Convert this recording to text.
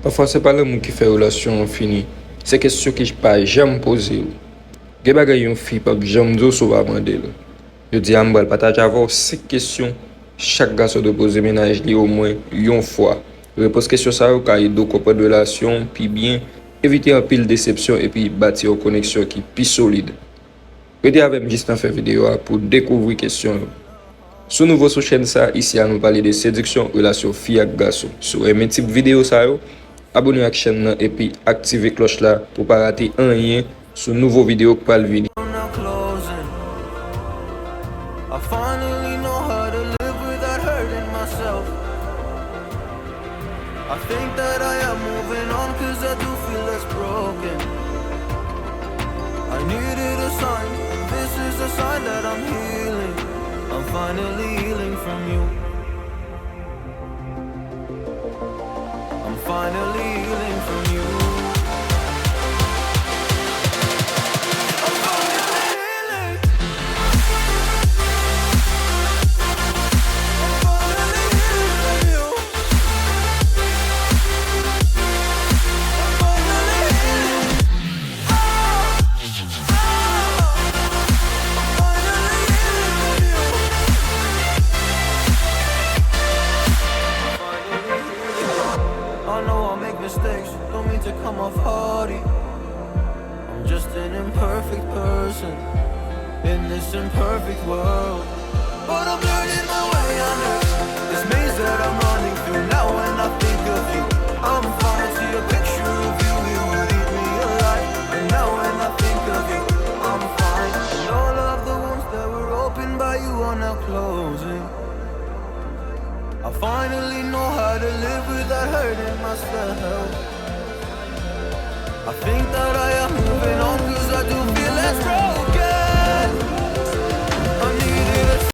Parfois, c'est pas l'amour qui fait relation fini. C'est question que je pas jamais posé. Ge bagay yon fi pas jamais do so va mandel. Je dis à m'bral partage avoir 5 questions chaque garçon de poser ménage li au moins une fois. Réponse question ça ka aider comprendre relation puis bien éviter un pile déception et puis bâtir une connexion qui plus solide. Restez avec moi juste en faire vidéo pour découvrir question. Sous nouveau sur chaîne ça ici à nous parler de séduction relation fille avec garçon. Sur un type vidéo ça yo, abonnez à la chaîne et puis activez cloche là pour pas rater un lien sur nouveau vidéo qui va venir. I finally know how to live without hurting myself. I think that I am moving on cause I do feel less broken. I needed a sign, this is a sign that I'm healing. I'm finally healing from you. I'm finally healing from you. Mistakes, don't mean to come off hardy. I'm just an imperfect person in this imperfect world. But I'm learning my way under this maze that I'm running through. Now when I think of you, I'm fine. See a picture of you, it would eat me alive. And now when I think of you, I'm fine. And all of the wounds that were opened by you are now closing. I finally know how to live without hurting myself. I think that I